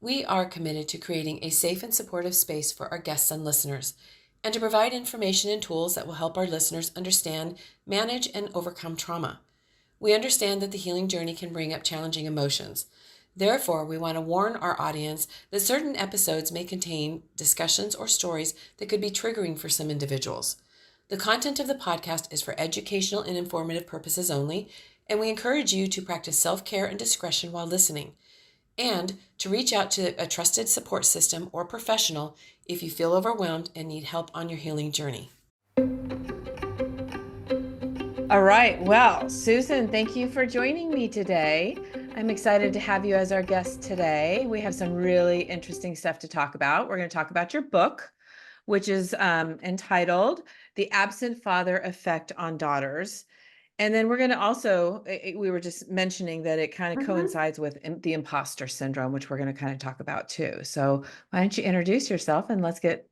We are committed to creating a safe and supportive space for our guests and listeners, and to provide information and tools that will help our listeners understand, manage, and overcome trauma. We understand that the healing journey can bring up challenging emotions. Therefore, we want to warn our audience that certain episodes may contain discussions or stories that could be triggering for some individuals. The content of the podcast is for educational and informative purposes only, and we encourage you to practice self-care and discretion while listening, and to reach out to a trusted support system or professional if you feel overwhelmed and need help on your healing journey. All right. Well, Susan, thank you for joining me today. I'm excited to have you as our guest today. We have some really interesting stuff to talk about. We're going to talk about your book, which is entitled The Absent Father Effect on Daughters. And then we're going to also, we were just mentioning that it kind of coincides with the imposter syndrome, which we're going to kind of talk about too. So why don't you introduce yourself and let's get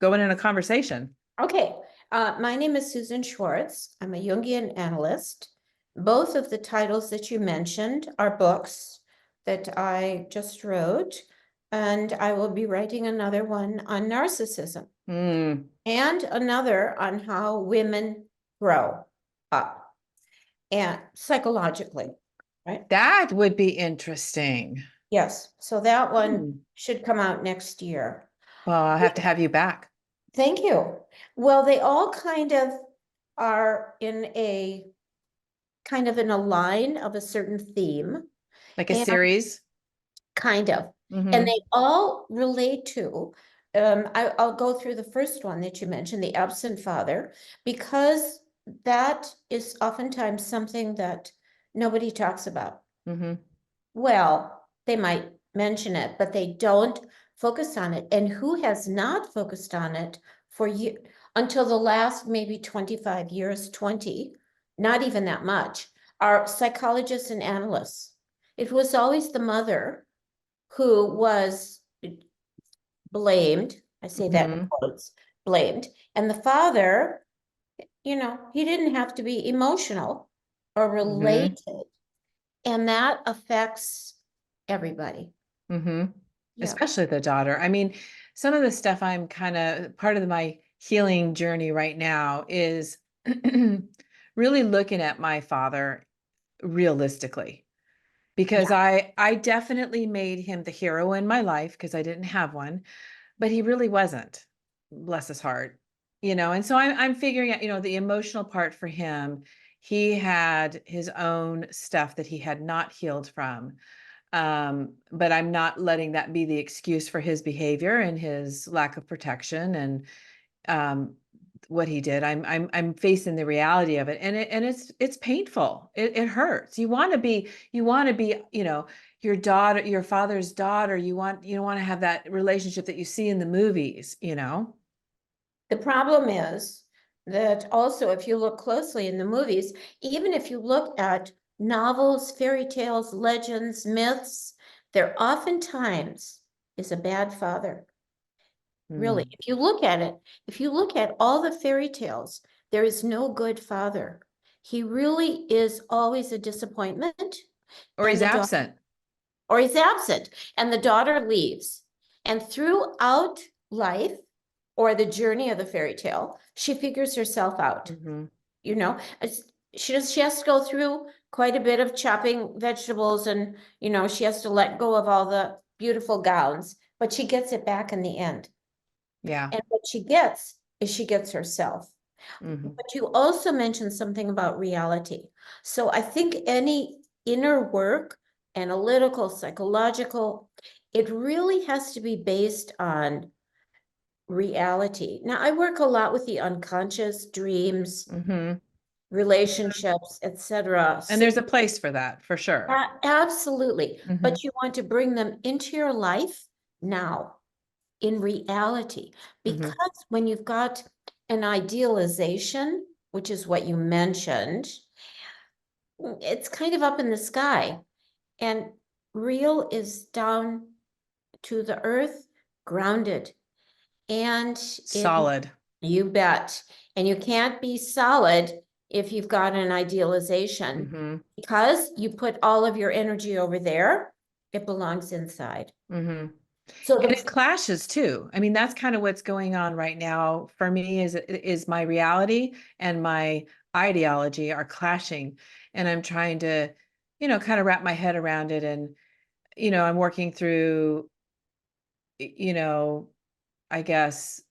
going in a conversation. Okay. My name is Susan Schwartz. I'm a Jungian analyst. Both of the titles that you mentioned are books that I just wrote, and I will be writing another one on narcissism and another on how women grow up and psychologically, right? That would be interesting. Yes. So that one should come out next year. Well, I'll have to have you back. Thank you. Well, they all kind of are in a line of a certain theme. Like a series? Kind of. And they all relate to, I'll go through the first one that you mentioned, the absent father, because that is oftentimes something that nobody talks about. Well, they might mention it, but they don't focus on it. And who has not focused on it for you until the last maybe 25 years, 20, not even that much, are psychologists and analysts. It was always the mother who was blamed. I say that in quotes, blamed. And the father, he didn't have to be emotional or related. And that affects everybody. Especially the daughter. I mean, some of the stuff I'm kind of part of my healing journey right now is really looking at my father realistically, because I definitely made him the hero in my life because I didn't have one, but he really wasn't, bless his heart, and so I'm figuring out, the emotional part for him. He had his own stuff that he had not healed from. But I'm not letting that be the excuse for his behavior and his lack of protection and what he did. I'm facing the reality of it, and it's painful. It hurts. You want to be, your daughter, your father's daughter. You want to have that relationship that you see in the movies. The problem is that also, if you look closely in the movies, even if you look at novels, fairy tales, legends, myths, there oftentimes is a bad father. Really, if you look at it, if you look at all the fairy tales, there is no good father. He really is always a disappointment. Or he's absent. Or he's absent, and the daughter leaves. And throughout life, or the journey of the fairy tale, she figures herself out. She has to go through quite a bit of chopping vegetables, and she has to let go of all the beautiful gowns, but she gets it back in the end. And what she gets is she gets herself. But you also mentioned something about reality. So I think any inner work, analytical, psychological, it really has to be based on reality. Now, I work a lot with the unconscious, dreams, relationships, etc. And there's a place for that, for sure. Absolutely. But you want to bring them into your life now, in reality, because when you've got an idealization, which is what you mentioned, it's kind of up in the sky, and real is down to the earth, grounded. And solid. You bet. And you can't be solid if you've got an idealization, because you put all of your energy over there. It belongs inside. Mm-hmm. So And it clashes too. I mean, that's kind of what's going on right now for me is my reality and my ideology are clashing. And I'm trying to, kind of wrap my head around it. And, I'm working through, you know, I guess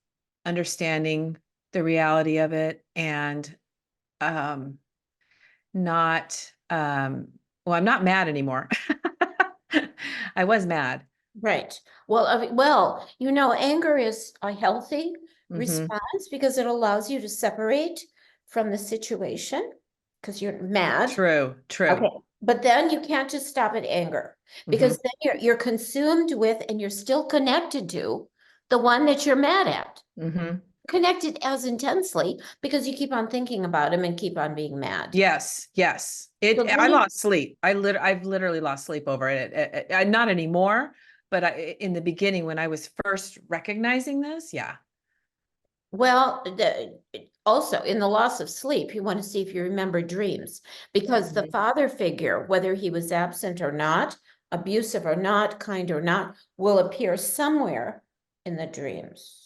understanding the reality of it and um not well, I'm not mad anymore. I was mad. right. Well, anger is a healthy Mm-hmm. response because it allows you to separate from the situation because you're mad. True, Okay. true. But then you can't just stop at anger Mm-hmm. because then you're consumed with and you're still connected to the one that you're mad at. Mm-hmm. Connected as intensely because you keep on thinking about him and keep on being mad. Yes, yes. So I then lost sleep. I've literally lost sleep over it. Not anymore, but in the beginning when I was first recognizing this, yeah. well, also in the loss of sleep, you want to see if you remember dreams because the Mhm. father figure, whether he was absent or not, abusive or not, kind or not, will appear somewhere in the dreams.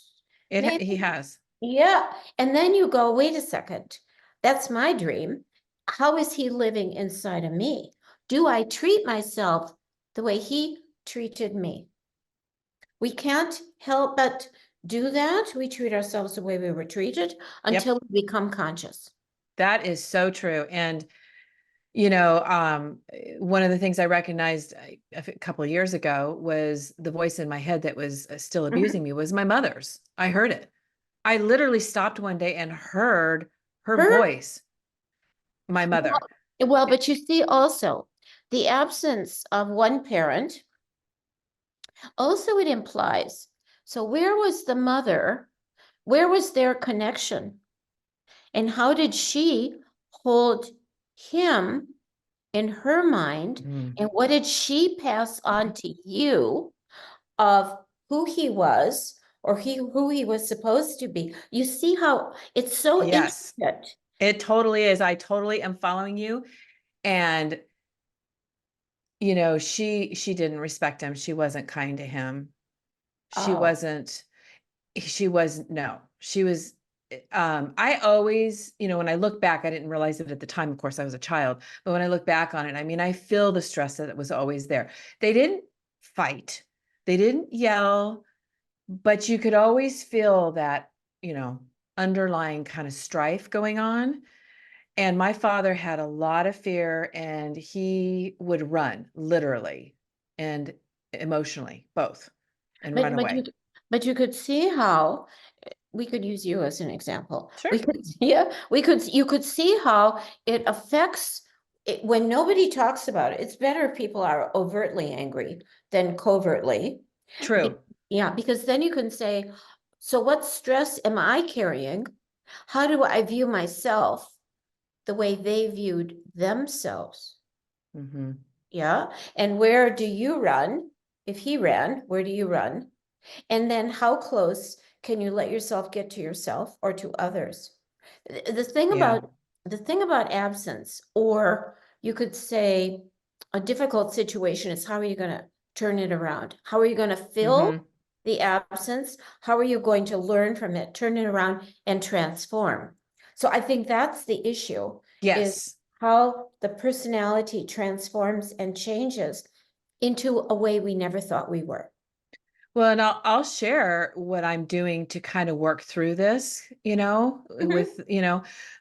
Maybe, He has. yeah. And then you go, wait a second, that's my dream. How is he living inside of me? Do I treat myself the way he treated me? We can't help but do that. We treat ourselves the way we were treated Yep. until we become conscious. That is so true. And one of the things I recognized a couple of years ago was the voice in my head that was still abusing me was my mother's. I heard it. I literally stopped one day and heard her Her, voice, my mother. but you see also the absence of one parent, also it implies. So where was the mother? Where was their connection? And how did she hold him in her mind? Mm. And what did she pass on to you of who he was or who he was supposed to be? You see how it's so Yes, intricate. it totally is. I totally am following you. And she didn't respect him. She wasn't kind to him. She Oh, wasn't, she was, no, she was, I always, when I look back, I didn't realize it at the time. Of course, I was a child, but when I look back on it, I mean, I feel the stress that was always there. They didn't fight. They didn't yell, but you could always feel that, underlying kind of strife going on. And my father had a lot of fear and he would run literally and emotionally, both, and run but you away. but you could see how we could use you as an example. Sure. We could yeah, you could see how it affects it when nobody talks about it. It's better if people are overtly angry than covertly. True. Yeah, because then you can say, so what stress am I carrying? How do I view myself the way they viewed themselves? Mm-hmm. Yeah. And where do you run? If he ran, where do you run? And then how close can you let yourself get to yourself or to others? The thing Yeah. about the thing about absence, or you could say a difficult situation is how are you going to turn it around? How are you going to Mm-hmm. fill the absence? How are you going to learn from it, turn it around and transform? So I think that's the issue is Yes. how the personality transforms and changes into a way we never thought we were. Well, and I'll share what I'm doing to kind of work through this, Mhm.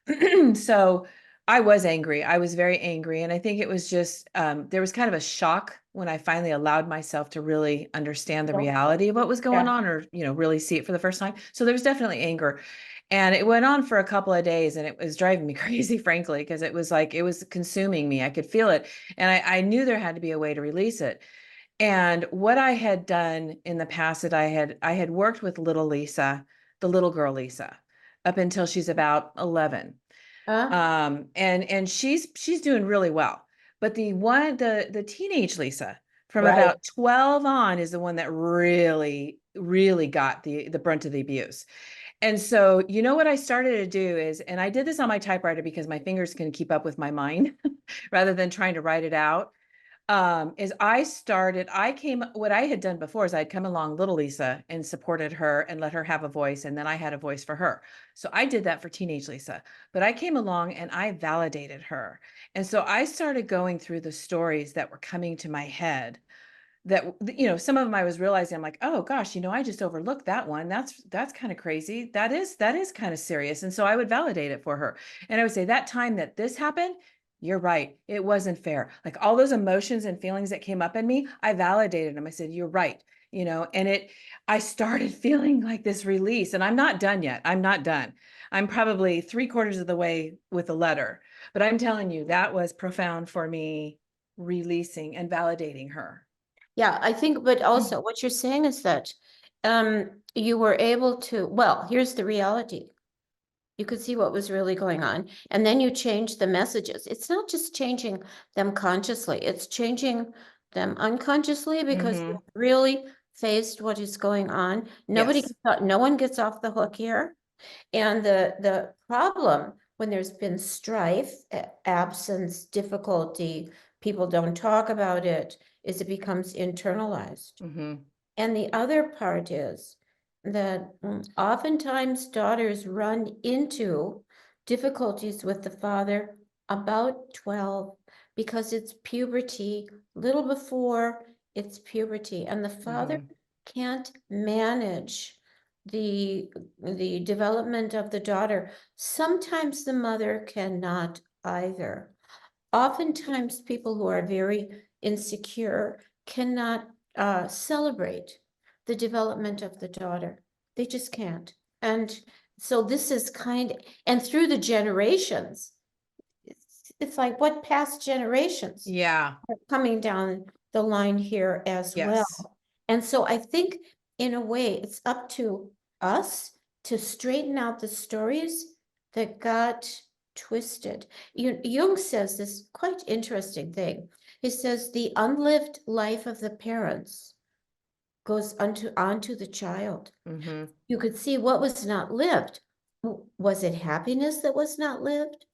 with, so I was angry. I was very angry. And I think it was just, there was kind of a shock when I finally allowed myself to really understand the So, reality of what was going yeah. on or, really see it for the first time. So there was definitely anger. And it went on for a couple of days and it was driving me crazy, frankly, because it was like, it was consuming me. I could feel it. And I knew there had to be a way to release it. And what I had done in the past that I had worked with little Lisa, the little girl Lisa, up until she's about 11. Uh, And she's doing really well. But the teenage Lisa from right. about 12 on is the one that really, really got the brunt of the abuse. And so, what I started to do is, and I did this on my typewriter because my fingers can keep up with my mind rather than trying to write it out. is what I had done before is I'd come along little Lisa and supported her and let her have a voice. And then I had a voice for her. So I did that for teenage Lisa, but I came along and I validated her. And so I started going through the stories that were coming to my head that, some of them I was realizing, I'm like, oh gosh, I just overlooked that one. That's kind of crazy. That is kind of serious. And so I would validate it for her. And I would say that time that this happened, you're right. It wasn't fair. Like all those emotions and feelings that came up in me, I validated them. I said, you're right. I started feeling like this release, and I'm not done yet. I'm not done. I'm probably 3/4 of the way with the letter, but I'm telling you, that was profound for me, releasing and validating her. Yeah, I think, but also what you're saying is that you were able to, well, here's the reality. You could see what was really going on. And then you change the messages. It's not just changing them consciously, it's changing them unconsciously because you really faced what is going on. No one gets off the hook here. And the problem when there's been strife, absence, difficulty, people don't talk about it, is it becomes internalized. And the other part is that oftentimes daughters run into difficulties with the father about 12 because it's puberty, little before it's puberty, and the father can't manage the development of the daughter. Sometimes the mother cannot either. Oftentimes people who are very insecure cannot celebrate the development of the daughter. They just can't. And so this is and through the generations, it's like what past generations are coming down the line here as well. And so I think in a way it's up to us to straighten out the stories that got twisted. Jung says this quite interesting thing. He says the unlived life of the parents goes onto the child. You could see what was not lived. Was it happiness that was not lived?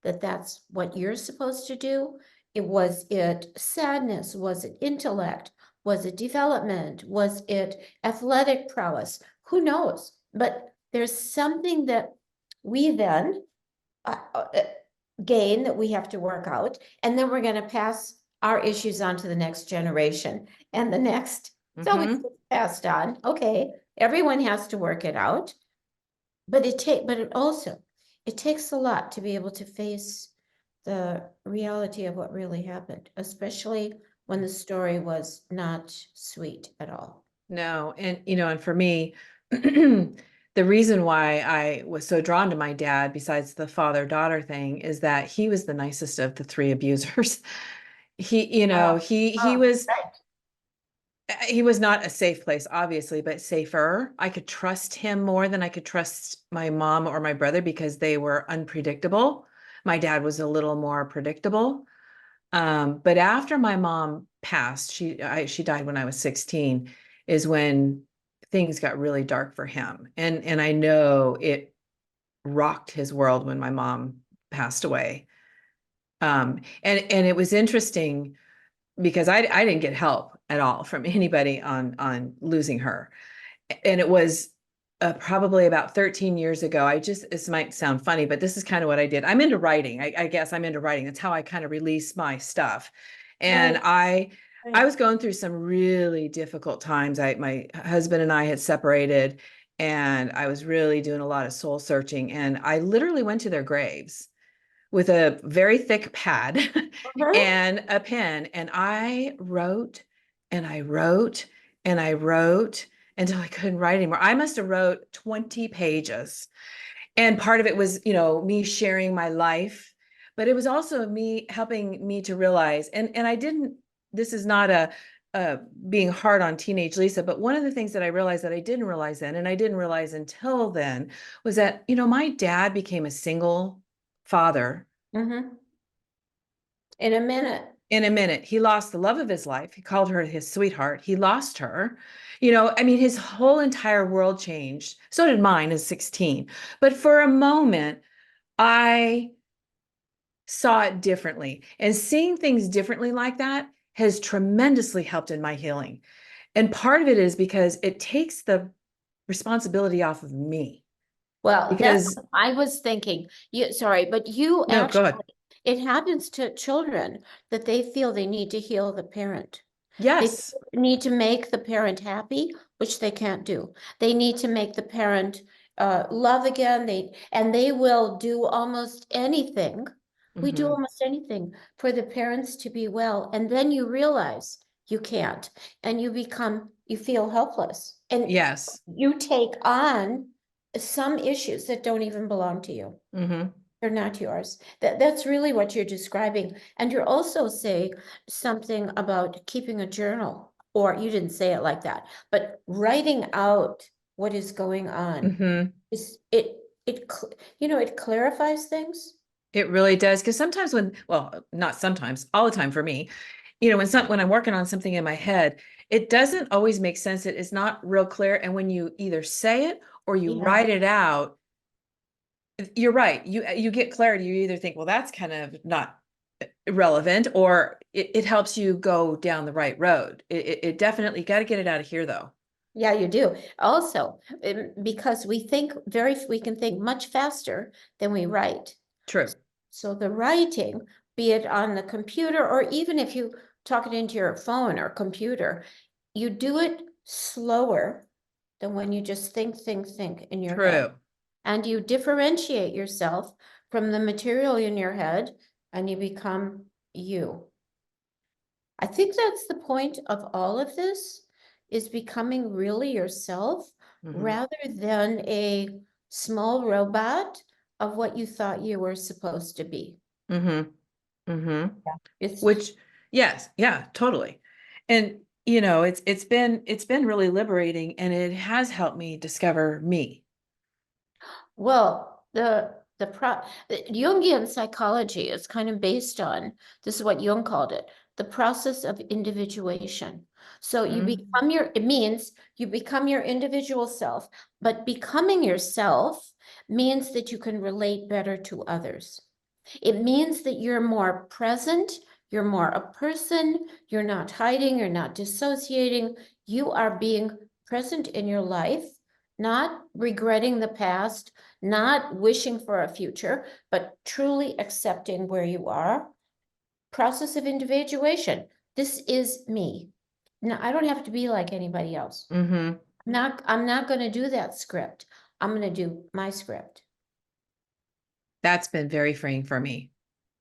That's what you're supposed to do? Was it sadness? Was it intellect? Was it development? Was it athletic prowess? Who knows? But there's something that we then gain that we have to work out, and then we're going to pass our issues on to the next generation and the next. So it's passed on. Okay, everyone has to work it out, but it takes a lot to be able to face the reality of what really happened, especially when the story was not sweet at all. No, and for me, the reason why I was so drawn to my dad, besides the father-daughter thing, is that he was the nicest of the three abusers. He was not a safe place, obviously, but safer. I could trust him more than I could trust my mom or my brother because they were unpredictable. My dad was a little more predictable. But after my mom passed, she died when I was 16, is when things got really dark for him. And I know it rocked his world when my mom passed away. And it was interesting because I didn't get help at all from anybody on losing her. And it was probably about 13 years ago. This might sound funny, but this is kind of what I did. I'm into writing. I guess I'm into writing. That's how I kind of release my stuff. And I was going through some really difficult times. My husband and I had separated, and I was really doing a lot of soul searching. And I literally went to their graves with a very thick pad and a pen. And I wrote and I wrote and I wrote until I couldn't write anymore. I must have wrote 20 pages. And part of it was, me sharing my life, but it was also me helping me to realize, and I didn't, this is not a being hard on teenage Lisa, but one of the things that I realized that I didn't realize then, and I didn't realize until then, was that, my dad became a single father. In a minute. He lost the love of his life. He called her his sweetheart. He lost her. His whole entire world changed. So did mine as 16. But for a moment, I saw it differently. And seeing things differently like that has tremendously helped in my healing. And part of it is because it takes the responsibility off of me. Well, that's Because what I was thinking. Sorry, but you no, go ahead. actually, it happens to children that they feel they need to heal the parent. They Yes. need to make the parent happy, which they can't do. They need to make the parent love again. They will do almost anything. We do Mhm. almost anything for the parents to be well. And then you realize you can't, and you feel helpless. And Yes. you take on some issues that don't even belong to you. Mhm. They're not yours. That's really what you're describing. And you're also saying something about keeping a journal, or you didn't say it like that, but writing out what is going on. Mhm. Is it clarifies things. It really does. Because sometimes well, not sometimes, all the time for me, when I'm working on something in my head, it doesn't always make sense. It is not real clear. And when you either say it or you Yeah. write it out, you're right. You get clarity. You either think, well, that's kind of not relevant, or it helps you go down the right road. It definitely got to get it out of here, though. Yeah, you do. Also, because we can think much faster than we write. True. So the writing, be it on the computer, or even if you talk it into your phone or computer, you do it slower than when you just think in your head. True. And you differentiate yourself from the material in your head, and you become you. I think that's the point of all of this, is becoming really yourself Mhm. rather than a small robot of what you thought you were supposed to be. Mhm. Mhm. Yeah. It's Which, yes, yeah, totally. And it's been really liberating, and it has helped me discover me. Well, the Jungian psychology is kind of based on, this is what Jung called it, the process of individuation. So it means you become your individual self, but becoming yourself means that you can relate better to others. It means that you're more present, you're more a person, you're not hiding, you're not dissociating, you are being present in your life, not regretting the past, not wishing for a future, but truly accepting where you are. Process of individuation. This is me. Now, I don't have to be like anybody else. Mm-hmm. I'm not going to do that script. I'm going to do my script. That's been very freeing for me.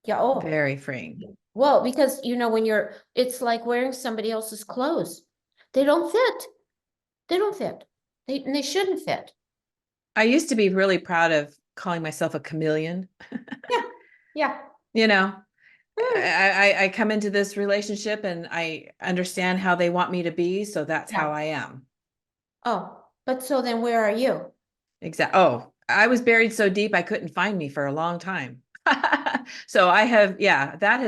Yeah. Oh, Very freeing. well, because it's like wearing somebody else's clothes. They don't fit. They don't fit. They shouldn't fit. I used to be really proud of calling myself a chameleon. Yeah. Yeah. You know, Mm, I come into this relationship and I understand how they want me to be, so that's how yeah. I am. Oh, but so then where are you? Exactly. Oh, I was buried so deep I couldn't find me for a long time. So yeah, that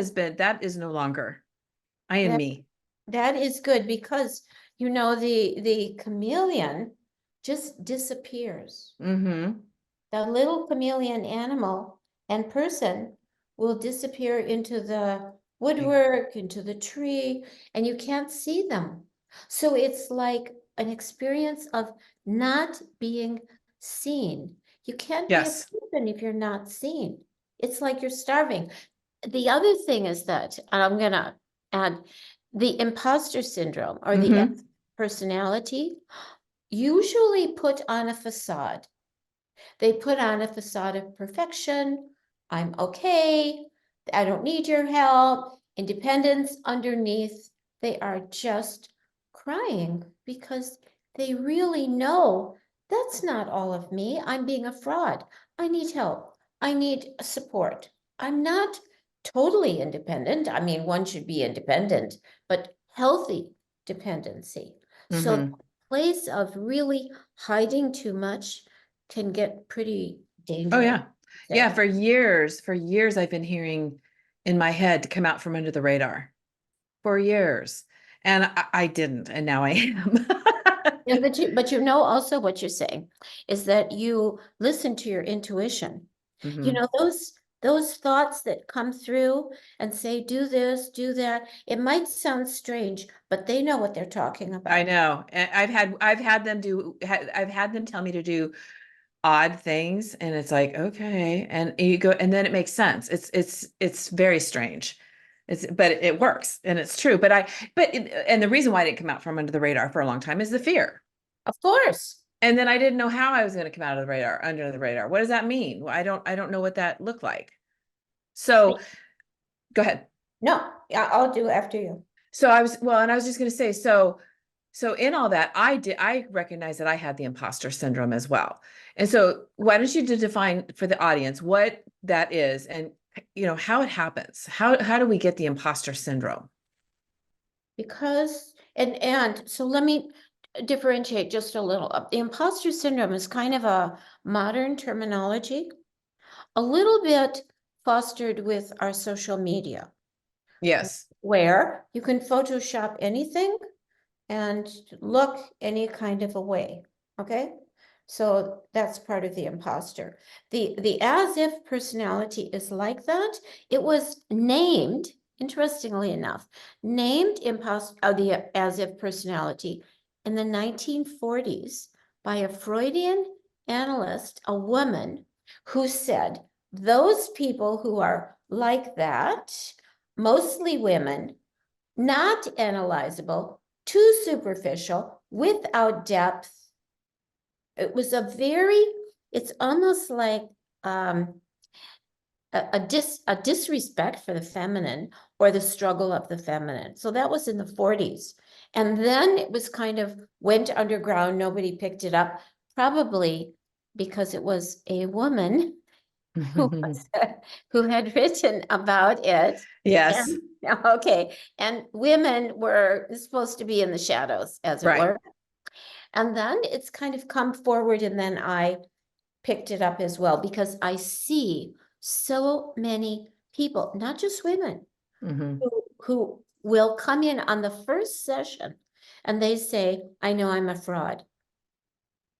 is no longer. I am That me. that is good, because the chameleon just disappears. Mm-hmm. The little chameleon animal and person will disappear into the woodwork, into the tree, and you can't see them. So it's like an experience of not being seen. You can't be a Yes. person if you're not seen. It's like you're starving. The other thing is that, and I'm going to add, the imposter syndrome, or the Mm-hmm. personality, usually put on a facade. They put on a facade of perfection. I'm okay. I don't need your help. Independence underneath. They are just crying because they really know that's not all of me. I'm being a fraud. I need help. I need support. I'm not totally independent. I mean, one should be independent, but healthy dependency. So, the Mm-hmm. place of really hiding too much can get pretty Oh dangerous. yeah. Yeah, for years I've been hearing in my head to come out from under the radar. For years. And I didn't, and now I am. Yeah, but also what you're saying is that you listen to your intuition. Hmm. Those those thoughts that come through and say, do this, do that. It might sound strange, but they know what they're talking about. I know. And I've had them tell me to do odd things, and it's like, okay. And you go, and then it makes sense. It's very strange. But it works and it's true. And the reason why I didn't come out from under the radar for a long time is the fear. Of course. And then I didn't know how I was going to come out of the radar, under the radar. What does that mean? Well, I don't know what that looked like. So go ahead. No, I'll do after you. So I was just going to say, so in all that, I recognize that I had the imposter syndrome as well. And so why don't you define for the audience what that is, and how it happens? How do we get the imposter syndrome? Because, and so let me differentiate just a little. The imposter syndrome is kind of a modern terminology, a little bit fostered with our social media. Yes. Where you can Photoshop anything and look any kind of a way. Okay. So that's part of the imposter. The as if personality is like that. It was named, interestingly enough, named the as if personality in the 1940s by a Freudian analyst, a woman who said, those people who are like that, mostly women, not analyzable, too superficial, without depth. It was it's almost like a disrespect for the feminine or the struggle of the feminine. So that was in the 40s. And then it was kind of went underground. Nobody picked it up, probably because it was a woman who had written about it. Yes. Okay. And women were supposed to be in the shadows, as it were. And then it's kind of come forward, and then I picked it up as well, because I see so many people, not just women, who will come in on the first session and they say, I know I'm a fraud.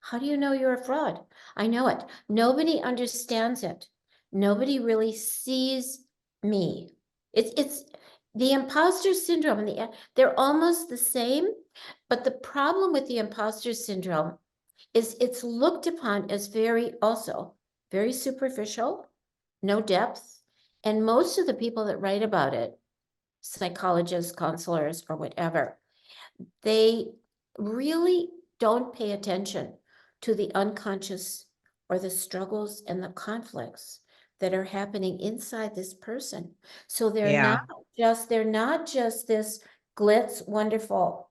How do you know you're a fraud? I know it. Nobody understands it. Nobody really sees me. It's the imposter syndrome, and they're almost the same, but the problem with the imposter syndrome is it's looked upon as very superficial, no depth. And most of the people that write about it, psychologists, counselors, or whatever, they really don't pay attention to the unconscious or the struggles and the conflicts that are happening inside this person. So they're not just this glitz, wonderful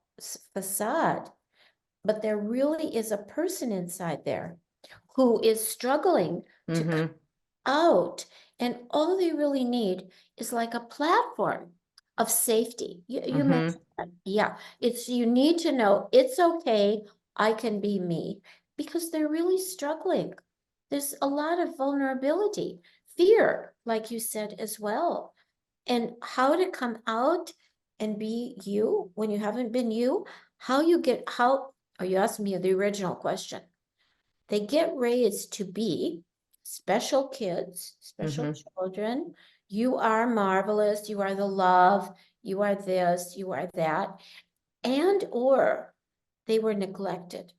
facade, but there really is a person inside there who is struggling to come out. And all they really need is like a platform of safety. You mentioned that. Yeah. You need to know it's okay. I can be me, because they're really struggling. There's a lot of vulnerability, fear, like you said as well. And how to come out and be you when you haven't been you, you asked me the original question. They get raised to be special kids, special children. You are marvelous. You are the love. You are this, you are that. Or they were neglected.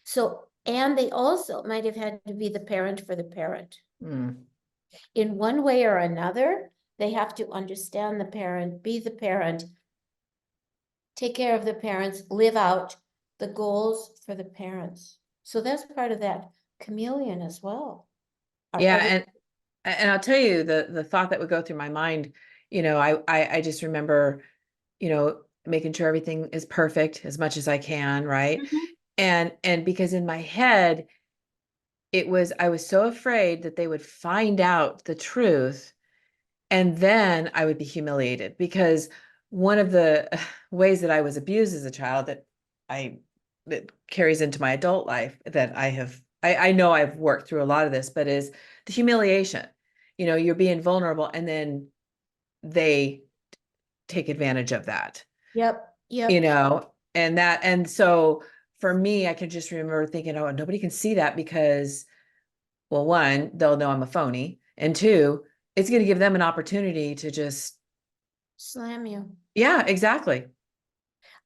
So, and they also might have had to be the parent for the parent. In one way or another, they have to understand the parent, be the parent, take care of the parents, live out the goals for the parents. So that's part of that chameleon as well. Yeah. And I'll tell you the thought that would go through my mind, I just remember, making sure everything is perfect as much as I can. Right. And because in my head, I was so afraid that they would find out the truth, and then I would be humiliated, because one of the ways that I was abused as a child that carries into my adult life, that I know I've worked through a lot of this, but is the humiliation. You're being vulnerable, and then they take advantage of that. Yep. And so for me, I can just remember thinking, oh, nobody can see that, because, well, one, they'll know I'm a phony, and two, it's going to give them an opportunity to just Slam you. Yeah, exactly.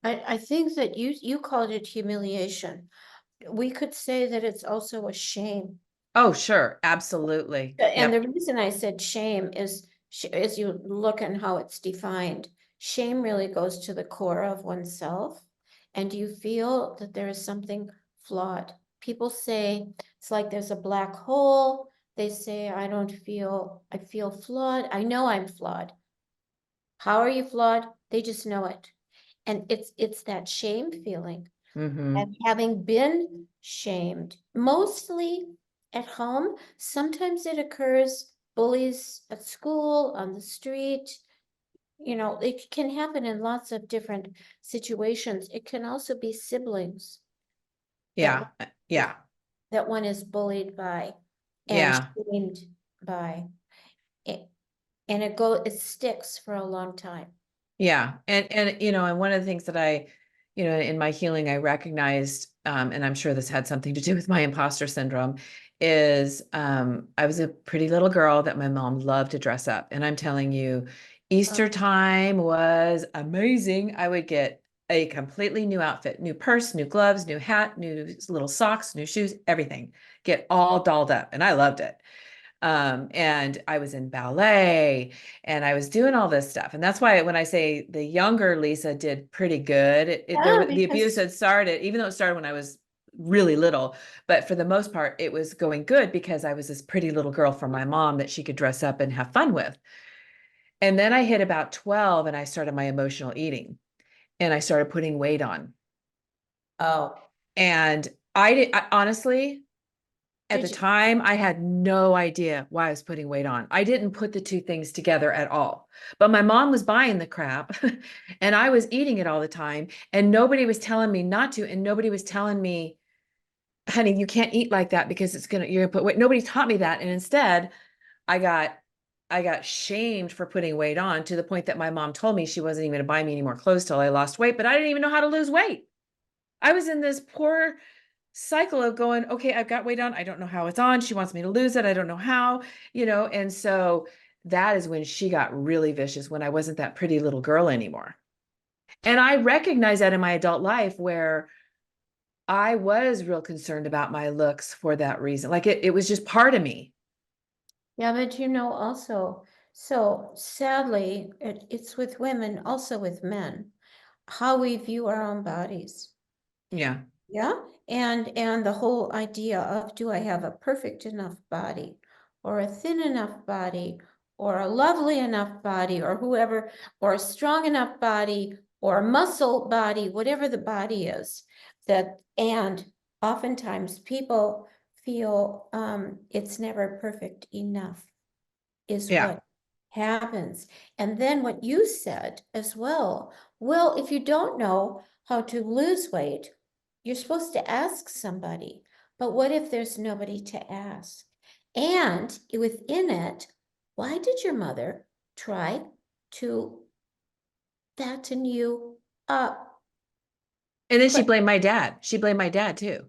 I think that you called it humiliation. We could say that it's also a shame. Oh, sure. Absolutely. And Yep. the reason I said shame is, as you look at how it's defined, shame really goes to the core of oneself. And you feel that there is something flawed. People say it's like there's a black hole. They say, I feel flawed. I know I'm flawed. How are you flawed? They just know it. And it's that shame feeling. Mm-hmm. And having been shamed, mostly at home, sometimes it occurs, bullies at school, on the street. It can happen in lots of different situations. It can also be siblings that Yeah. Yeah. that one is bullied by and Yeah. shamed by. It, and it sticks for a long time. Yeah. And one of the things that in my healing, I recognized, and I'm sure this had something to do with my imposter syndrome, is I was a pretty little girl that my mom loved to dress up. And I'm telling you, Easter time was amazing. I would get a completely new outfit, new purse, new gloves, new hat, new little socks, new shoes, everything, get all dolled up. And I loved it. And I was in ballet and I was doing all this stuff. And that's why when I say the younger Lisa did pretty good, the abuse had started, even though it started when I was really little, but for the most part, it was going good because I was this pretty little girl from my mom that she could dress up and have fun with. And then I hit about 12 and I started my emotional eating and I started putting weight on. Oh. And honestly, at the time, I had no idea why I was putting weight on. I didn't put the two things together at all. But my mom was buying the crap and I was eating it all the time. And nobody was telling me not to. And nobody was telling me, honey, you can't eat like that because you're gonna put weight. Nobody taught me that. And instead, I got shamed for putting weight on to the point that my mom told me she wasn't even gonna buy me any more clothes till I lost weight, but I didn't even know how to lose weight. I was in this poor cycle of going, okay, I've got weight on. I don't know how it's on. She wants me to lose it. I don't know how, and so that is when she got really vicious, when I wasn't that pretty little girl anymore. And I recognize that in my adult life where I was real concerned about my looks for that reason. Like it was just part of me. Yeah, but also, so sadly, it's with women, also with men, how we view our own bodies. Yeah. Yeah. And the whole idea of, do I have a perfect enough body or a thin enough body or a lovely enough body or whoever, or a strong enough body or a muscle body, whatever the body is, and oftentimes people feel it's never perfect enough is Yeah. what happens. And then what you said as well, if you don't know how to lose weight, you're supposed to ask somebody. But what if there's nobody to ask? And within it, why did your mother try to fatten you up? And then she blamed my dad. She blamed my dad too.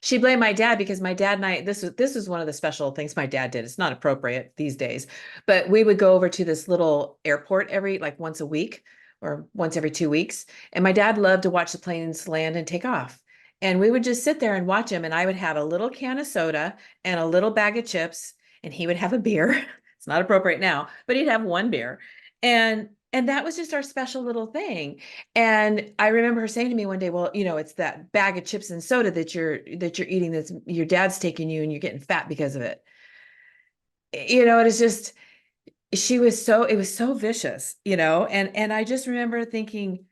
She blamed my dad because my dad and I, this was one of the special things my dad did. It's not appropriate these days, but we would go over to this little airport once a week or once every 2 weeks. And my dad loved to watch the planes land and take off. And we would just sit there and watch him. And I would have a little can of soda and a little bag of chips, and he would have a beer. It's not appropriate now, but he'd have one beer. And that was just our special little thing. And I remember her saying to me one day, well, it's that bag of chips and soda that you're eating, that's your dad's taking you and you're getting fat because of it. It is just, it was so vicious, and I just remember thinking,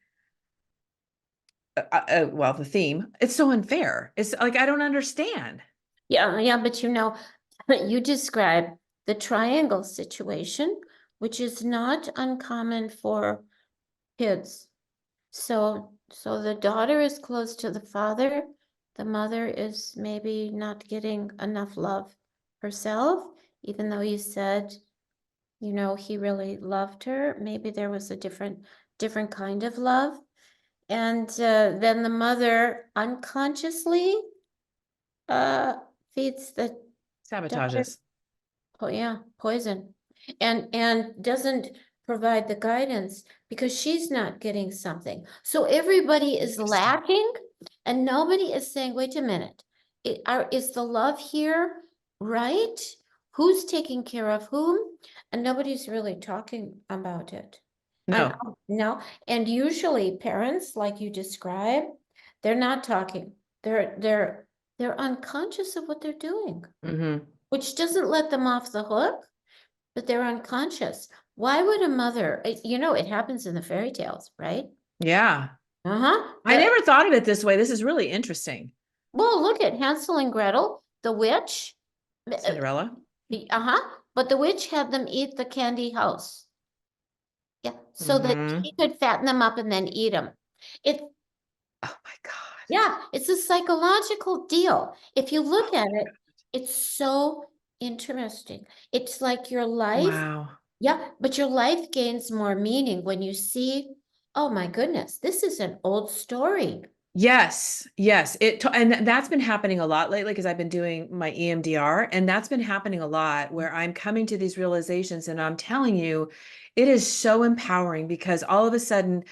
well, the theme, it's so unfair. It's like, I don't understand. Yeah, but you describe the triangle situation, which is not uncommon for kids. So the daughter is close to the father. The mother is maybe not getting enough love herself, even though you said, he really loved her. Maybe there was a different kind of love. And then the mother unconsciously feeds the daughter. Sabotages. Oh yeah, poison. and doesn't provide the guidance because she's not getting something. So everybody is lacking and nobody is saying, wait a minute, is the love here right? Who's taking care of whom? And nobody's really talking about it. And No. no, and usually parents, like you describe, they're not talking. They're unconscious of what they're doing, which doesn't let them off the hook, but they're unconscious. Why would a mother, you know, it happens in the fairy tales, right? Yeah. Uh-huh. I never thought of it this way. This is really interesting. Well, look at Hansel and Gretel, the witch. Cinderella. Uh-huh. But the witch had them eat the candy house. Yeah, so that she could fatten them up and then eat them. It, Oh my God. yeah, it's a psychological deal. If you look at it, it's so interesting. It's like your life, Wow. yeah, but your life gains more meaning when you see, oh my goodness, this is an old story. Yes, yes. And that's been happening a lot lately because I've been doing my EMDR, and that's been happening a lot where I'm coming to these realizations, and I'm telling you, it is so empowering because all of a sudden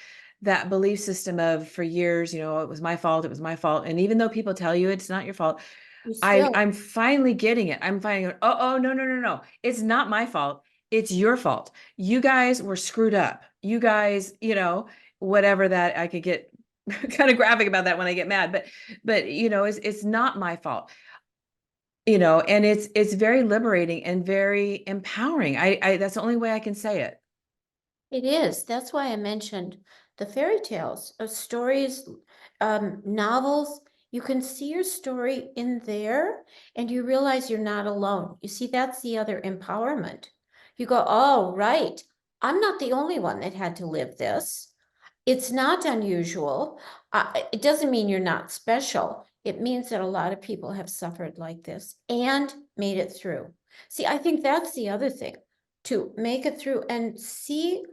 that belief system of for years, it was my fault, it was my fault. And even though people tell you it's not your fault, I'm finally getting it. I'm finding, oh, no, no, no, no. It's not my fault. It's your fault. You guys were screwed up. You guys, whatever that I could get kind of graphic about that when I get mad, but it's not my fault. And it's very liberating and very empowering. I that's the only way I can say it. It is. That's why I mentioned the fairy tales, stories, novels. You can see your story in there and you realize you're not alone. You see, that's the other empowerment. You go, oh, right. I'm not the only one that had to live this. It's not unusual. It doesn't mean you're not special. It means that a lot of people have suffered like this and made it through. See, I think that's the other thing, to make it through and see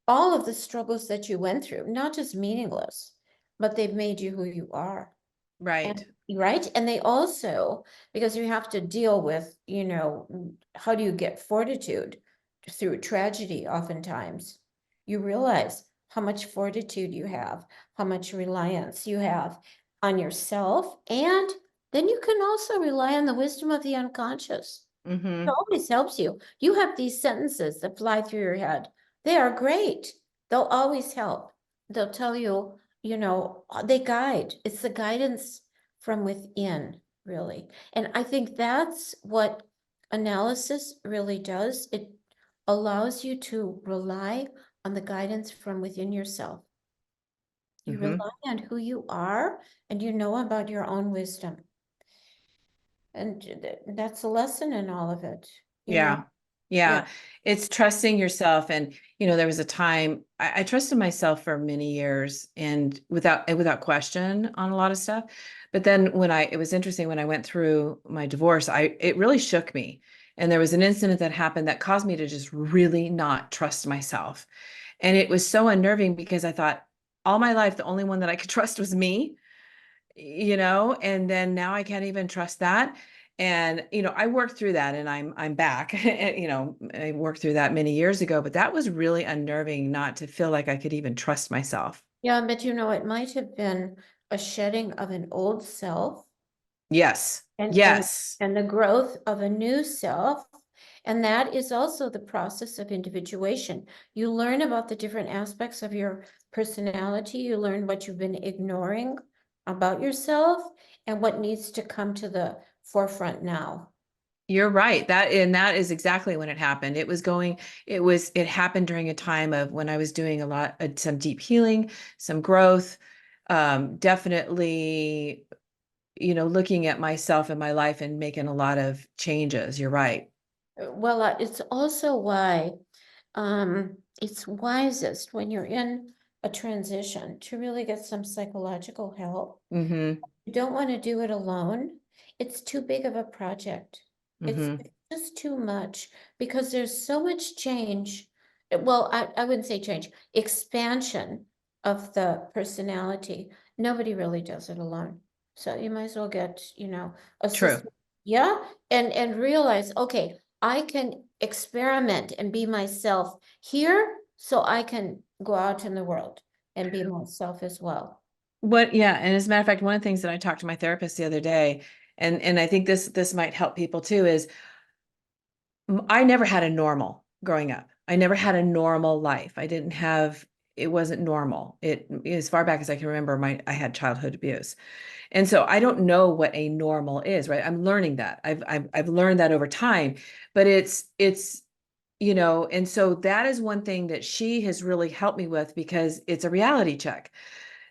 all of the struggles that you went through, not just meaningless, but they've made you who you are. Right. Right. And they also, because you have to deal with, how do you get fortitude through tragedy oftentimes? You realize how much fortitude you have, how much reliance you have on yourself. And then you can also rely on the wisdom of the unconscious. It always helps you. You have these sentences that fly through your head. They are great. They'll always help. They'll tell you, they guide. It's the guidance from within, really. And I think that's what analysis really does. It allows you to rely on the guidance from within yourself. You rely on who you are and you know about your own wisdom. And that's a lesson in all of it. Yeah. Yeah. It's trusting yourself. And, there was a time I trusted myself for many years and without question on a lot of stuff. But then it was interesting when I went through my divorce, it really shook me. And there was an incident that happened that caused me to just really not trust myself. And it was so unnerving because I thought all my life, the only one that I could trust was me, and then now I can't even trust that. And, I worked through that and I'm back. I worked through that many years ago, but that was really unnerving not to feel like I could even trust myself. Yeah, but it might have been a shedding of an old self. Yes. And, Yes. and the growth of a new self. And that is also the process of individuation. You learn about the different aspects of your personality. You learn what you've been ignoring about yourself and what needs to come to the forefront now. You're right. That is exactly when it happened. It happened during a time of when I was doing some deep healing, some growth, definitely, looking at myself and my life and making a lot of changes. You're right. Well, it's also why it's wisest when you're in a transition to really get some psychological help. You don't want to do it alone. It's too big of a project. It's just too much because there's so much change. Well, I wouldn't say change, expansion of the personality. Nobody really does it alone. So you might as well get, True. assistance. Yeah. And realize, okay, I can experiment and be myself here so I can go out in the world and be myself as well. Yeah, and as a matter of fact, one of the things that I talked to my therapist the other day, and I think this might help people too, is I never had a normal growing up. I never had a normal life. It wasn't normal. As far back as I can remember, I had childhood abuse. And so I don't know what a normal is, right? I'm learning that. I've learned that over time, but and so that is one thing that she has really helped me with, because it's a reality check,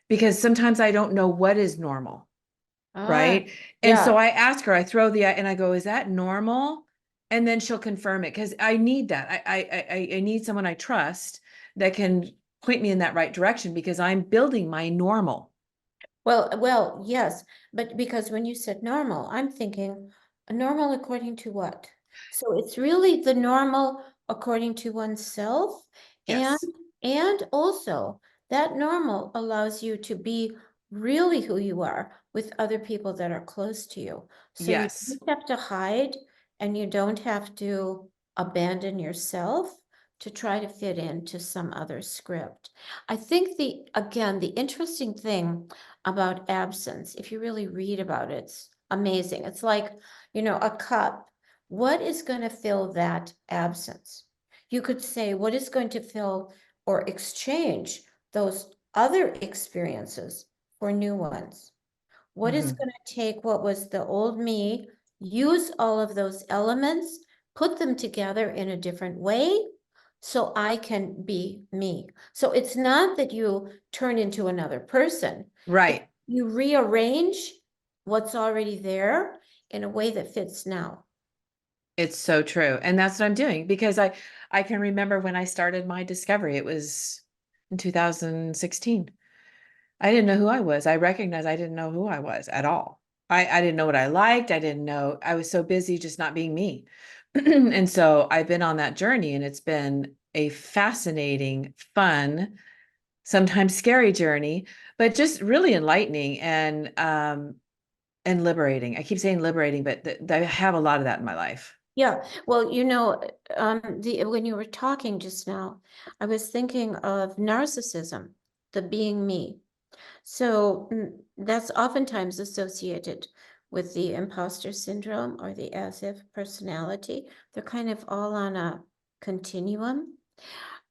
because sometimes I don't know what is normal. Right. And so Yeah. I ask her, and I go, is that normal? And then she'll confirm it, because I need that. I need someone I trust that can point me in that right direction, because I'm building my normal. Well, yes, but because when you said normal, I'm thinking normal according to what? So it's really the normal according to oneself, and Yes. and also that normal allows you to be really who you are with other people that are close to you. So you Yes. don't have to hide and you don't have to abandon yourself to try to fit into some other script. I think again, the interesting thing about absence, if you really read about it, it's amazing. It's like, a cup. What is going to fill that absence? You could say, what is going to fill or exchange those other experiences for new ones? What is Mhm. going to take what was the old me, use all of those elements, put them together in a different way so I can be me. So it's not that you turn into another person. Right. You rearrange what's already there in a way that fits now. It's so true. And that's what I'm doing, because I can remember when I started my discovery, it was in 2016. I didn't know who I was. I recognized I didn't know who I was at all. I didn't know what I liked. I didn't know. I was so busy just not being me. And so I've been on that journey, and it's been a fascinating, fun, sometimes scary journey, but just really enlightening and liberating. I keep saying liberating, but I have a lot of that in my life. Yeah, well, when you were talking just now, I was thinking of narcissism, the being me. So that's oftentimes associated with the imposter syndrome or the as if personality. They're kind of all on a continuum.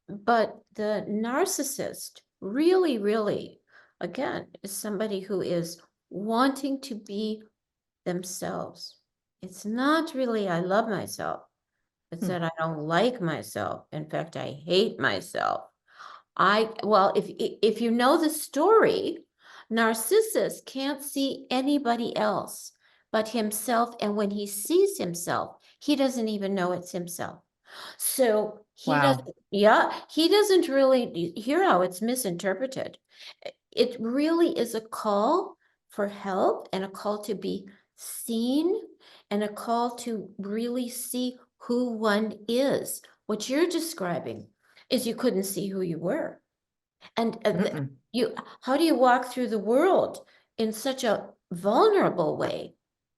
But the narcissist really, really, again, is somebody who is wanting to be themselves. It's not really, I love myself. It's Hmm. that I don't like myself. In fact, I hate myself. Well, if you know the story, Narcissus can't see anybody else but himself. And when he sees himself, he doesn't even know it's himself. So Wow. he doesn't really hear how it's misinterpreted. It really is a call for help and a call to be seen and a call to really see who one is. What you're describing is you couldn't see who you were. And Mm-mm. how do you walk through the world in such a vulnerable way,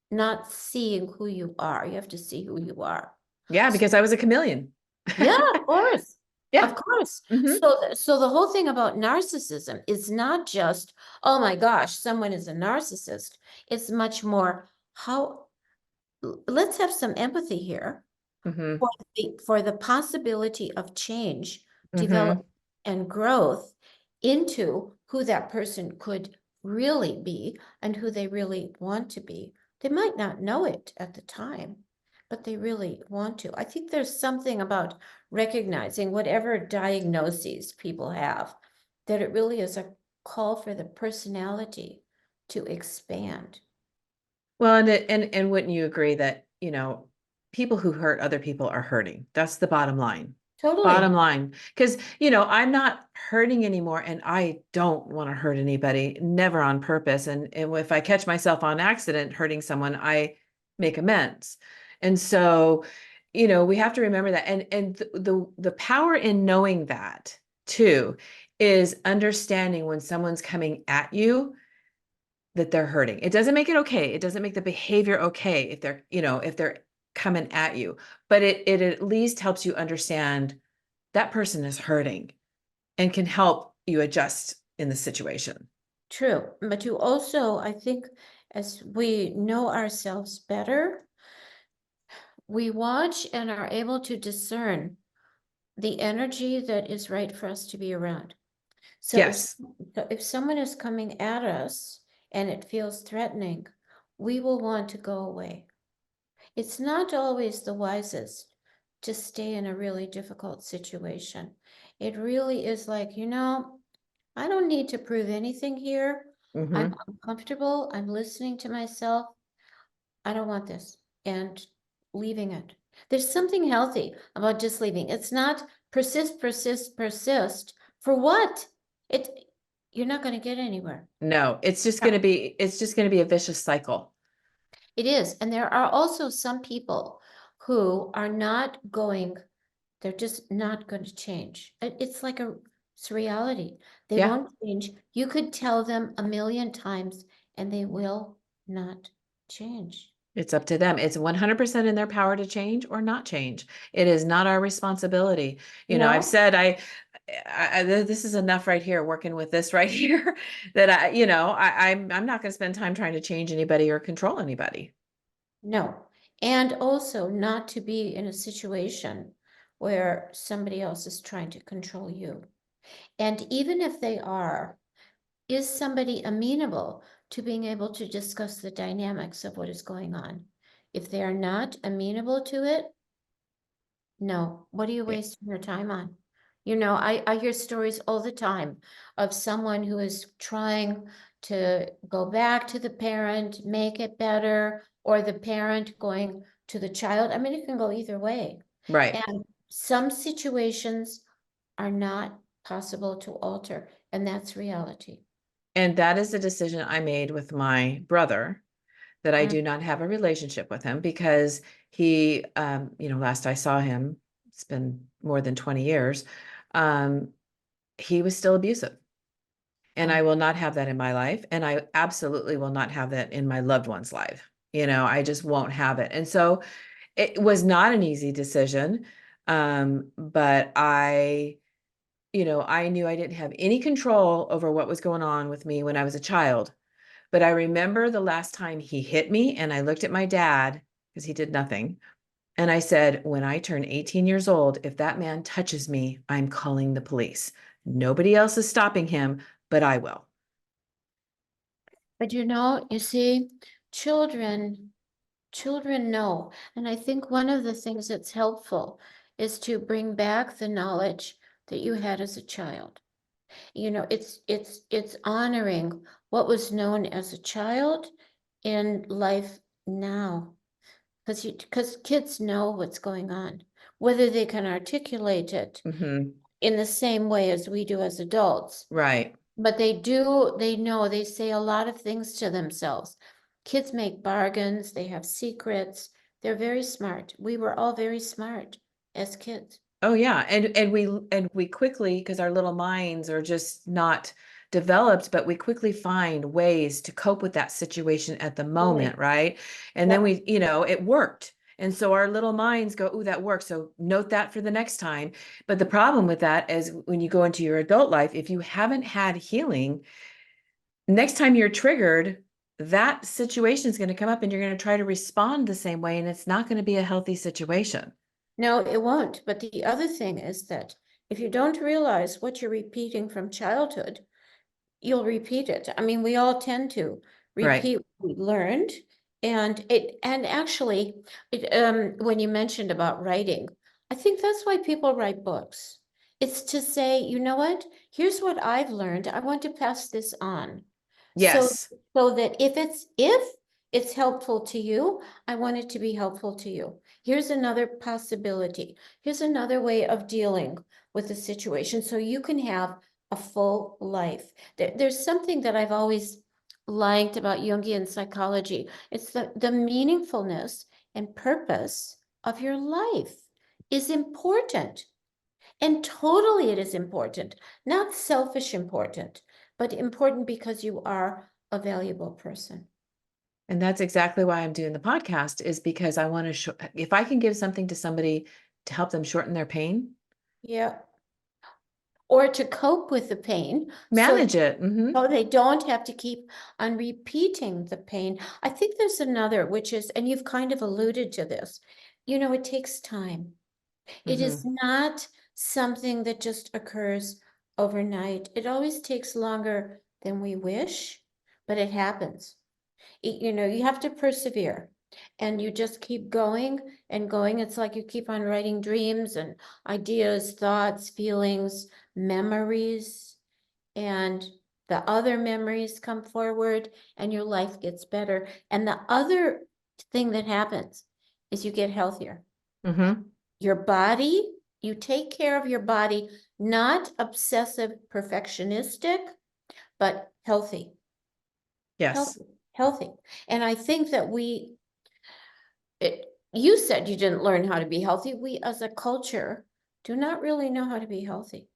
not seeing who you are? You have to see who you are. Yeah, because I was a chameleon. Yeah, of course. Yeah. Of course. Hmm. So the whole thing about narcissism is not just, oh my gosh, someone is a narcissist. It's much more let's have some empathy here Hmm. for the possibility of change, Hmm. development, and growth into who that person could really be and who they really want to be. They might not know it at the time, but they really want to. I think there's something about recognizing whatever diagnoses people have, that it really is a call for the personality to expand. Well, and wouldn't you agree that, people who hurt other people are hurting? That's the bottom line. Totally. Bottom line. Because, I'm not hurting anymore, and I don't want to hurt anybody, never on purpose. And if I catch myself on accident hurting someone, I make amends. And so, we have to remember that. And the power in knowing that too is understanding when someone's coming at you that they're hurting. It doesn't make it okay. It doesn't make the behavior okay if they're coming at you, but it at least helps you understand that person is hurting and can help you adjust in the situation. True. But you also, I think, as we know ourselves better, we watch and are able to discern the energy that is right for us to be around. So Yes. if someone is coming at us and it feels threatening, we will want to go away. It's not always the wisest to stay in a really difficult situation. It really is like, I don't need to prove anything here. I'm comfortable. I'm listening to myself. I don't want this. And leaving it. There's something healthy about just leaving. It's not persist, persist, persist. For what? You're not going to get anywhere. No, it's just going to be a vicious cycle. It is. And there are also some people who are they're just not going to change. It's like it's reality. They won't change. You could tell them a million times and they will not change. It's up to them. It's 100% in their power to change or not change. It is not our responsibility. I've said, this is enough right here, working with this right here, that I'm not going to spend time trying to change anybody or control anybody. No. And also not to be in a situation where somebody else is trying to control you. And even if they are, is somebody amenable to being able to discuss the dynamics of what is going on? If they are not amenable to it, no. What are you wasting your time on? I hear stories all the time of someone who is trying to go back to the parent, make it better, or the parent going to the child. I mean, it can go either way. Right. And some situations are not possible to alter, and that's reality. And that is the decision I made with my brother, that I do not have a relationship with him because he, last I saw him, it's been more than 20 years, he was still abusive. And I will not have that in my life. And I absolutely will not have that in my loved one's life. I just won't have it. And so it was not an easy decision. But I knew I didn't have any control over what was going on with me when I was a child. But I remember the last time he hit me, and I looked at my dad because he did nothing. And I said, when I turn 18 years old, if that man touches me, I'm calling the police. Nobody else is stopping him, but I will. But you see, children know. And I think one of the things that's helpful is to bring back the knowledge that you had as a child. It's honoring what was known as a child in life now. Because kids know what's going on, whether they can articulate it in the same way as we do as adults. Right. But they know, they say a lot of things to themselves. Kids make bargains, they have secrets. They're very smart. We were all very smart as kids. Oh yeah. And we quickly, because our little minds are just not developed, but we quickly find ways to cope with that situation at the moment, right? And then it worked. And so our little minds go, "Ooh, that worked. So note that for the next time." But the problem with that is when you go into your adult life, if you haven't had healing, next time you're triggered, that situation is going to come up and you're going to try to respond the same way. And it's not going to be a healthy situation. No, it won't. But the other thing is that if you don't realize what you're repeating from childhood, you'll repeat it. I mean, we all tend to repeat what we learned. And actually, when you mentioned about writing, I think that's why people write books. It's to say, you know what? Here's what I've learned. I want to pass this on. Yes. So that if it's helpful to you, I want it to be helpful to you. Here's another possibility. Here's another way of dealing with the situation so you can have a full life. There's something that I've always liked about Jungian psychology. It's the meaningfulness and purpose of your life is important. And totally it is important, not selfish important, but important because you are a valuable person. And that's exactly why I'm doing the podcast, is because I want to if I can give something to somebody to help them shorten their pain. Yeah. Or to cope with the pain. Manage it. So they don't have to keep on repeating the pain. I think there's another, which is, and you've kind of alluded to this, it takes time. It is not something that just occurs overnight. It always takes longer than we wish, but it happens. You have to persevere and you just keep going and going. It's like you keep on writing dreams and ideas, thoughts, feelings, memories, and the other memories come forward and your life gets better. And the other thing that happens is you get healthier. Your body, you take care of your body, not obsessive perfectionistic, but healthy. Yes. Healthy. And I think that you said you didn't learn how to be healthy. We as a culture do not really know how to be healthy.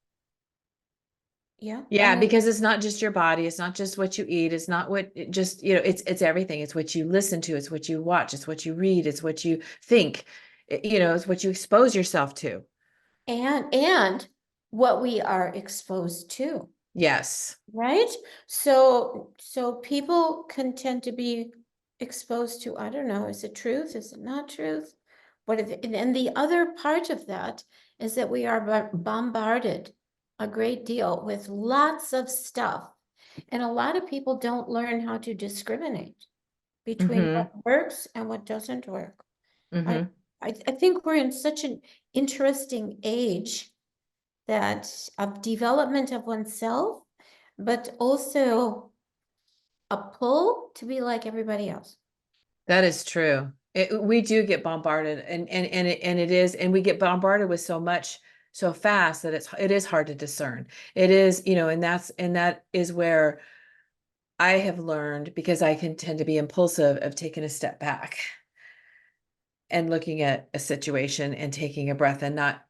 Yeah. Yeah, because it's not just your body. It's not just what you eat. It's not it's everything. It's what you listen to. It's what you watch. It's what you read. It's what you think, it's what you expose yourself to. And what we are exposed to. Yes. Right? So people can tend to be exposed to, I don't know, is it truth? Is it not truth? And the other part of that is that we are bombarded a great deal with lots of stuff. And a lot of people don't learn how to discriminate between what works and what doesn't work. I think we're in such an interesting age that of development of oneself, but also a pull to be like everybody else. That is true. We do get bombarded, and it is, and we get bombarded with so much so fast that it is hard to discern. It is, and that is where I have learned, because I can tend to be impulsive, of taking a step back and looking at a situation and taking a breath and not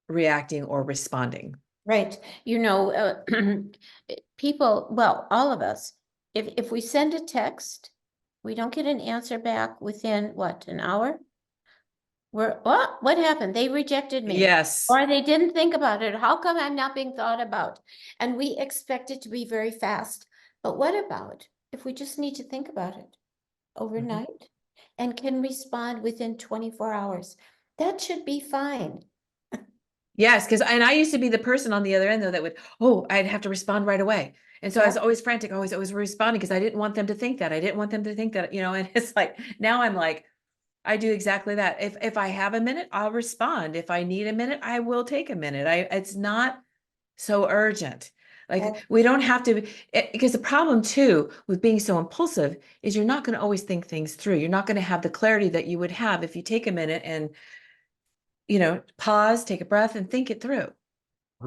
reacting or responding. Right. People, well, all of us, if we send a text, we don't get an answer back within what, an hour? What happened? They rejected me. Yes. Or they didn't think about it. How come I'm not being thought about? And we expect it to be very fast. But what about if we just need to think about it overnight and can respond within 24 hours? That should be fine. Yes, and I used to be the person on the other end, though, that I'd have to respond right away. And so I was always frantic, always responding, because I didn't want them to think that. I didn't want them to think that, and it's like, now I'm like, I do exactly that. If I have a minute, I'll respond. If I need a minute, I will take a minute. It's not so urgent. Like, we don't have to, because the problem too with being so impulsive is you're not going to always think things through. You're not going to have the clarity that you would have if you take a minute and, pause, take a breath, and think it through.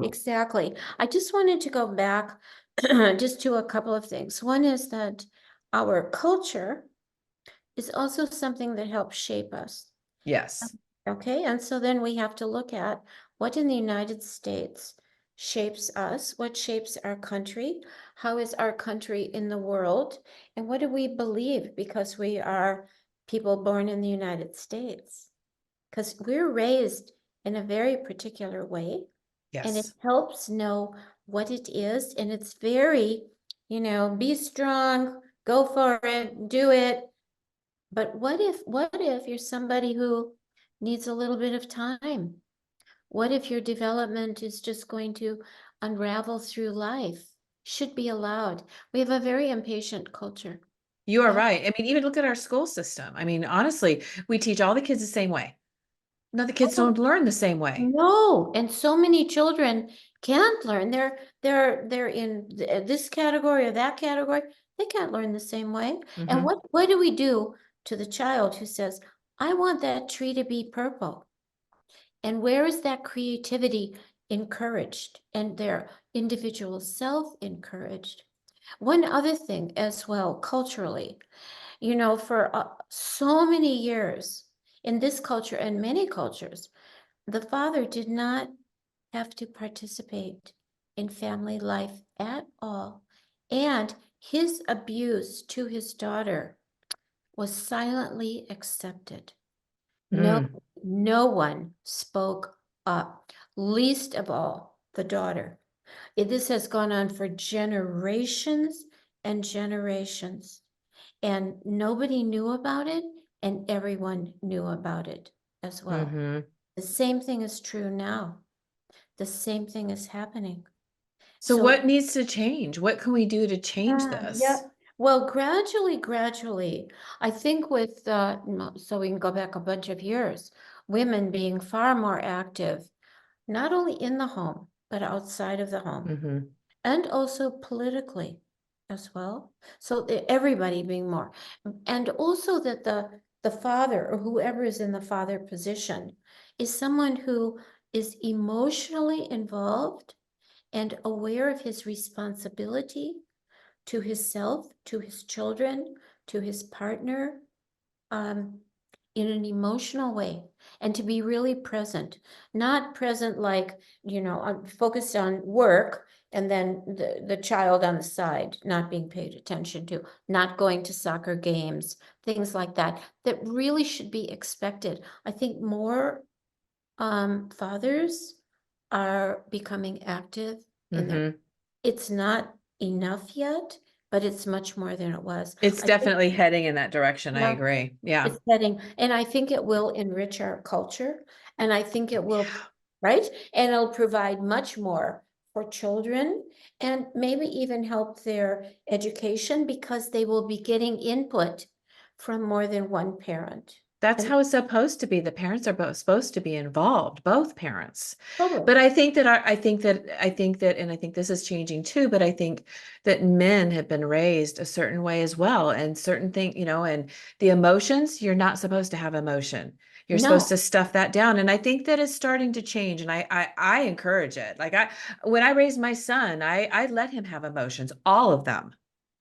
Exactly. I just wanted to go back just to a couple of things. One is that our culture is also something that helps shape us. Yes. Okay, and so then we have to look at what in the United States shapes us, what shapes our country, how is our country in the world, and what do we believe because we are people born in the United States? Because we're raised in a very particular way. Yes. And it helps know what it is. And it's very, be strong, go for it, do it. But what if you're somebody who needs a little bit of time? What if your development is just going to unravel through life? Should be allowed. We have a very impatient culture. You are right. I mean, even look at our school system. I mean, honestly, we teach all the kids the same way. No, the kids don't learn the same way. No, and so many children can't learn. They're in this category or that category. They can't learn the same way. And what do we do to the child who says, I want that tree to be purple? And where is that creativity encouraged and their individual self encouraged? One other thing as well, culturally, for so many years in this culture and many cultures, the father did not have to participate in family life at all. And his abuse to his daughter was silently accepted. Mm. No one spoke up, least of all the daughter. This has gone on for generations and generations, and nobody knew about it, and everyone knew about it as well. Mm-hmm. The same thing is true now. The same thing is happening. So what needs to change? What can we do to change this? Yeah. Well, gradually, I think with, so we can go back a bunch of years, women being far more active, not only in the home, but outside of the home, Mm-hmm. and also politically as well. So everybody being more, and also that the father or whoever is in the father position is someone who is emotionally involved and aware of his responsibility to himself, to his children, to his partner, in an emotional way, and to be really present, not present like, focused on work and then the child on the side, not being paid attention to, not going to soccer games, things like that, that really should be expected. I think more fathers are becoming active in their, Mm-hmm. it's not enough yet, but it's much more than it was. It's I think, definitely heading in that direction. I yeah, agree. Yeah. it's heading, and I think it will enrich our culture, and I think it will, right? And it'll provide much more for children and maybe even help their education because they will be getting input from more than one parent. That's And how it's supposed to be. The parents are both supposed to be involved, both parents. totally. But I think that and I think this is changing too, but I think that men have been raised a certain way as well. And certain thing, and the emotions, you're not supposed to have emotion. You're supposed No. to stuff that down. And I think that is starting to change. And I encourage it. Like when I raised my son, I let him have emotions, all of them.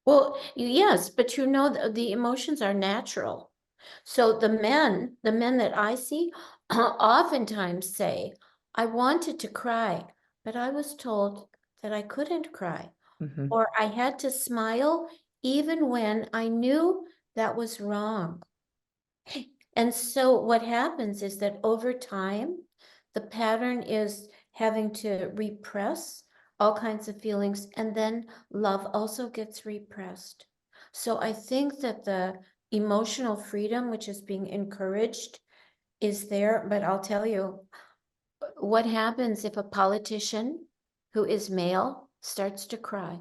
Well, yes, but the emotions are natural. So the men that I see oftentimes say, I wanted to cry, but I was told that I couldn't cry, Mm-hmm. or I had to smile even when I knew that was wrong. And so what happens is that over time, the pattern is having to repress all kinds of feelings, and then love also gets repressed. So I think that the emotional freedom, which is being encouraged, is there, but I'll tell you what happens if a politician who is male starts to cry,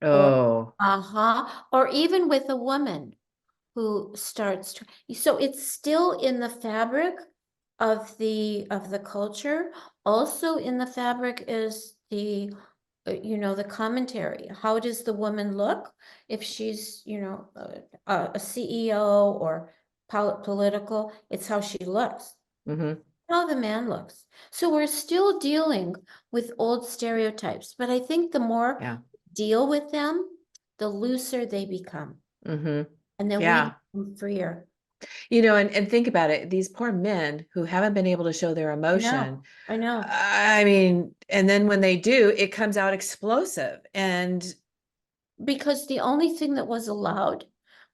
or Oh. or even with a woman who starts to, so it's still in the fabric of the culture. Also in the fabric is the commentary. How does the woman look if she's, a CEO or political? It's how she looks, Mm-hmm. how the man looks. So we're still dealing with old stereotypes, but I think the more Yeah. deal with them, the looser they become. Mm-hmm. And then we Yeah. become freer. And think about it, these poor men who haven't been able to show their emotion. I know. I mean, and then when they do, it comes out explosive. And Because the only thing that was allowed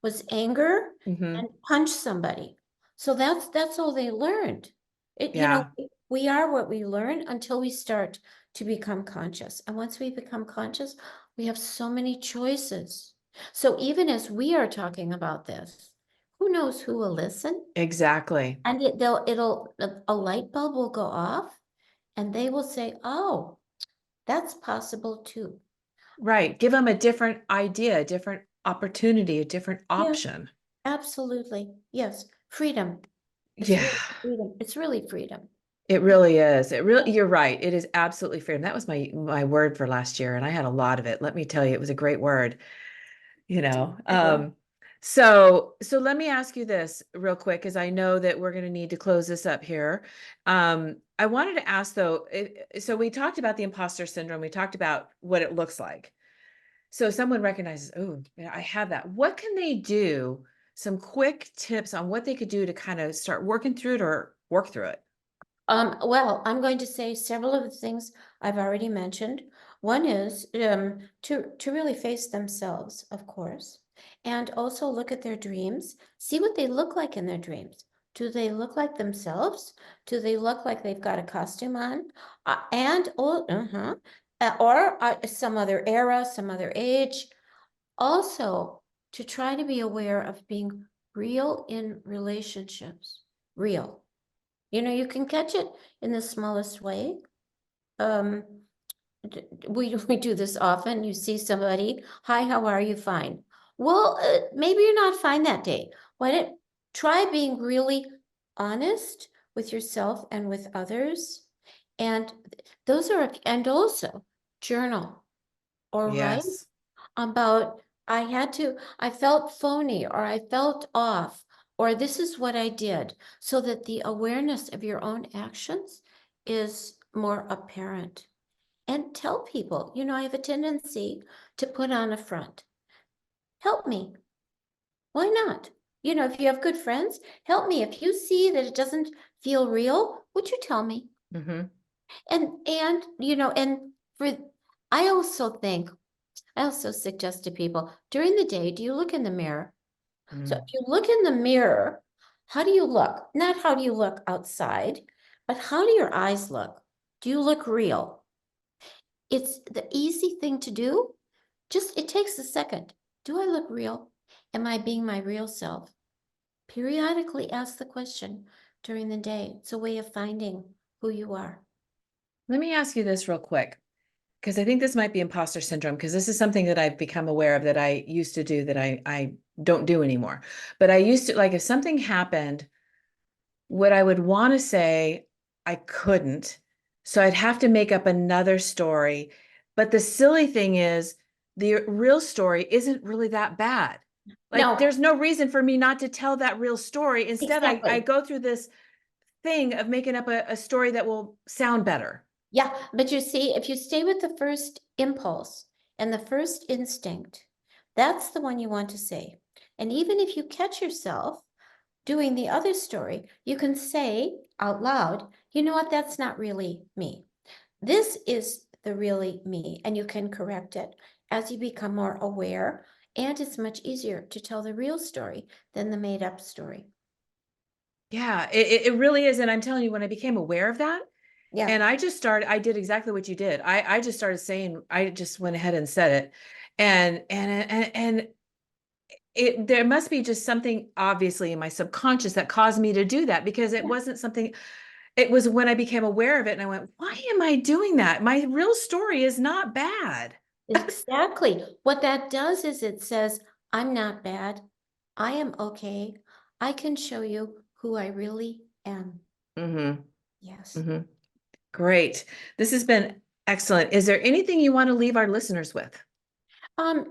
was anger mhm, and punch somebody. So that's all they learned. yeah, We are what we learn until we start to become conscious. And once we become conscious, we have so many choices. So even as we are talking about this, who knows who will listen? exactly. And a light bulb will go off and they will say, oh, that's possible too. Right. Give them a different idea, a different opportunity, a different Yeah, option. absolutely. Yes. Freedom. It's Yeah, really freedom. It's really freedom. it really is. You're right. It is absolutely freedom. That was my word for last year, and I had a lot of it. Let me tell you, it was a great word. you know Yeah. um so let me ask you this real quick, because I know that we're going to need to close this up here. I wanted to ask though, so we talked about the imposter syndrome, we talked about what it looks like. So someone recognizes, oh, I have that. What can they do? Some quick tips on what they could do to kind of start working through it or work through it. Well, I'm going to say several of the things I've already mentioned. One is to really face themselves, of course. And also look at their dreams, see what they look like in their dreams. Do they look like themselves? Do they look like they've got a costume on? Or some other era, some other age. Also, to try to be aware of being real in relationships. Real. You can catch it in the smallest way. We do this often. You see somebody, hi, how are you? Fine. Well, maybe you're not fine that day. Why don't try being really honest with yourself and with others? And and also journal or write Yes. about, I felt phony, or I felt off, or this is what I did, so that the awareness of your own actions is more apparent. And tell people, I have a tendency to put on a front. Help me. Why not? If you have good friends, help me. If you see that it doesn't feel real, would you tell me? Mm-hmm. And I also suggest to people during the day, do you look in the mirror? So if you look in the mirror, how do you look? Not how do you look outside, but how do your eyes look? Do you look real? It's the easy thing to do. It takes a second. Do I look real? Am I being my real self? Periodically ask the question during the day. It's a way of finding who you are. Let me ask you this real quick, because I think this might be imposter syndrome, because this is something that I've become aware of that I used to do that I don't do anymore. But I used to, like, if something happened, what I would want to say, I couldn't. So I'd have to make up another story. But the silly thing is, the real story isn't really that bad. Like, No, there's no reason for me not to tell that real story. Instead, I exactly. go through this thing of making up a story that will sound better. Yeah, but you see, if you stay with the first impulse and the first instinct, that's the one you want to say. And even if you catch yourself doing the other story, you can say out loud, you know what, that's not really me. This is the really me, and you can correct it as you become more aware, and it's much easier to tell the real story than the made up story. Yeah, it really is. And I'm telling you, when I became aware of that, Yeah. and I did exactly what you did. I just started saying, I just went ahead and said it. And there must be just something obviously in my subconscious that caused me to do that, because it wasn't something, it was when I became aware of it and I went, why am I doing that? My real story is not bad. Exactly. What that does is it says, I'm not bad. I am okay. I can show you who I really am. Mm-hmm. Yes. Mm-hmm. Great. This has been excellent. Is there anything you want to leave our listeners with?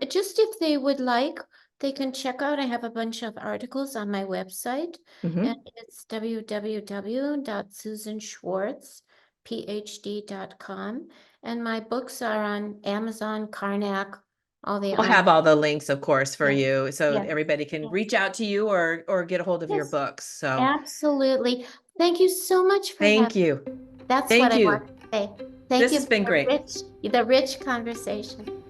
Just if they would like, they can check out, I have a bunch of articles on my website, Mm-hmm. and it's www.susanschwartz.phd.com. And my books are on Amazon, Karnak, all the We'll have all the links, of course, for yeah, you, so yeah, everybody can yeah. reach out to you or get a hold of your Yes, books. So absolutely. Thank you so much for thank having. you. That's what Thank I want you. to say. Thank This you has been for great. the rich conversation.